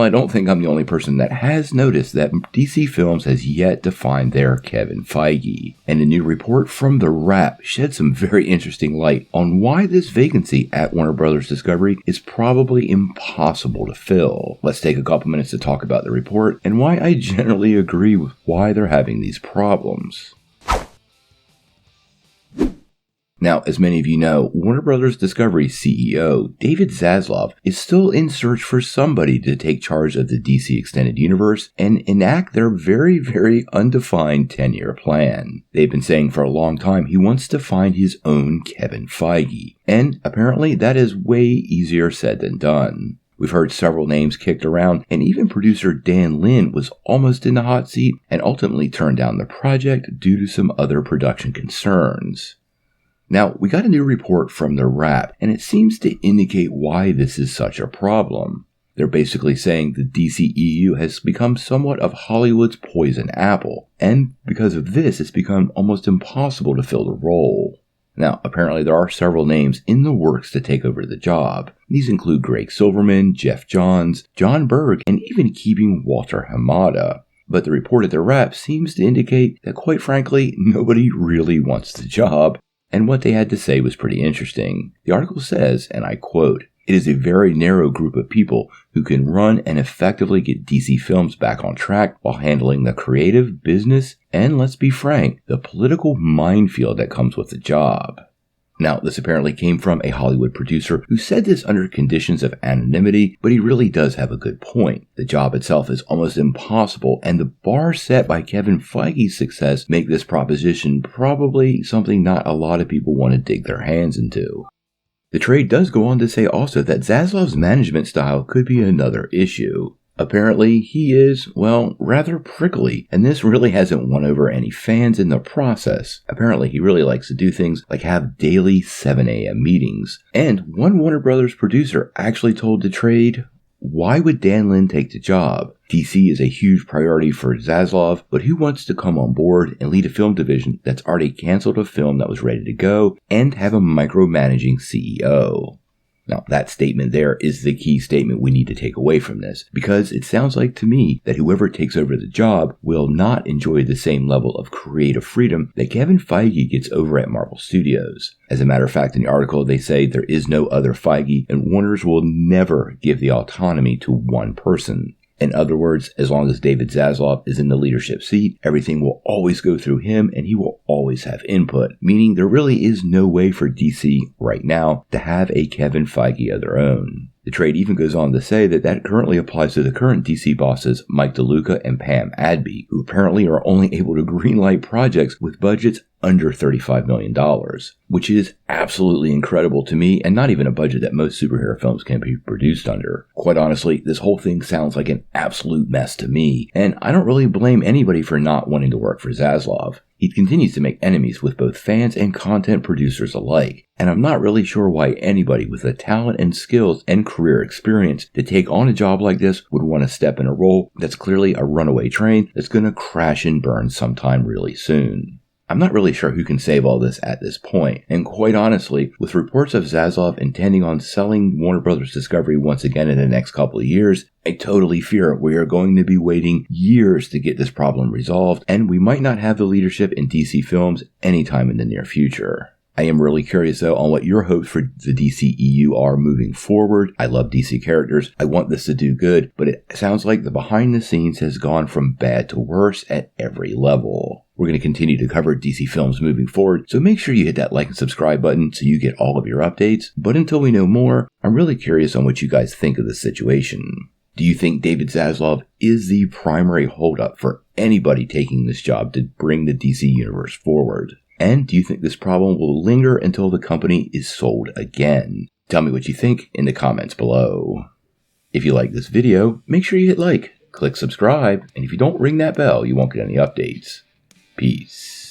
I don't think I'm the only person that has noticed that DC Films has yet to find their Kevin Feige, and a new report from the Wrap shed some very interesting light on why this vacancy at Warner Bros. Discovery is probably impossible to fill. Let's take a couple minutes to talk about the report and why I generally agree with why they're having these problems. Now, as many of you know, Warner Bros. Discovery CEO David Zaslav is still in search for somebody to take charge of the DC Extended Universe and enact their very, very undefined 10-year plan. They've been saying for a long time he wants to find his own Kevin Feige, and apparently that is way easier said than done. We've heard several names kicked around, and even producer Dan Lin was almost in the hot seat and ultimately turned down the project due to some other production concerns. Now, we got a new report from the Wrap, and it seems to indicate why this is such a problem. They're basically saying the DCEU has become somewhat of Hollywood's poison apple, and because of this, it's become almost impossible to fill the role. Now, apparently there are several names in the works to take over the job. These include Greg Silverman, Jeff Johns, John Berg, and even keeping Walter Hamada. But the report at the Wrap seems to indicate that, quite frankly, nobody really wants the job. And what they had to say was pretty interesting. The article says, and I quote, "It is a very narrow group of people who can run and effectively get DC Films back on track while handling the creative, business, and let's be frank, the political minefield that comes with the job." Now, this apparently came from a Hollywood producer who said this under conditions of anonymity, but he really does have a good point. The job itself is almost impossible, and the bar set by Kevin Feige's success make this proposition probably something not a lot of people want to dig their hands into. The trade does go on to say also that Zaslav's management style could be another issue. Apparently, he is, well, rather prickly, and this really hasn't won over any fans in the process. Apparently, he really likes to do things like have daily 7 a.m. meetings. And one Warner Brothers producer actually told the trade, "Why would Dan Lin take the job? DC is a huge priority for Zaslav, but who wants to come on board and lead a film division that's already canceled a film that was ready to go and have a micromanaging CEO?" Now, that statement there is the key statement we need to take away from this, because it sounds like to me that whoever takes over the job will not enjoy the same level of creative freedom that Kevin Feige gets over at Marvel Studios. As a matter of fact, in the article, they say there is no other Feige, and Warners will never give the autonomy to one person. In other words, as long as David Zaslav is in the leadership seat, everything will always go through him and he will always have input, meaning there really is no way for DC right now to have a Kevin Feige of their own. The trade even goes on to say that currently applies to the current DC bosses Mike DeLuca and Pam Adby, who apparently are only able to greenlight projects with budgets under $35 million, which is absolutely incredible to me and not even a budget that most superhero films can be produced under. Quite honestly, this whole thing sounds like an absolute mess to me, and I don't really blame anybody for not wanting to work for Zaslav. He continues to make enemies with both fans and content producers alike, and I'm not really sure why anybody with the talent and skills and career experience to take on a job like this would want to step in a role that's clearly a runaway train that's going to crash and burn sometime really soon. I'm not really sure who can save all this at this point, and quite honestly, with reports of Zaslav intending on selling Warner Bros. Discovery once again in the next couple of years, I totally fear we are going to be waiting years to get this problem resolved, and we might not have the leadership in DC Films anytime in the near future. I am really curious, though, on what your hopes for the DCEU are moving forward. I love DC characters. I want this to do good, but it sounds like the behind the scenes has gone from bad to worse at every level. We're going to continue to cover DC films moving forward, so make sure you hit that like and subscribe button so you get all of your updates. But until we know more, I'm really curious on what you guys think of the situation. Do you think David Zaslav is the primary holdup for anybody taking this job to bring the DC universe forward? And do you think this problem will linger until the company is sold again? Tell me what you think in the comments below. If you like this video, make sure you hit like, click subscribe, and if you don't ring that bell, you won't get any updates. Peace.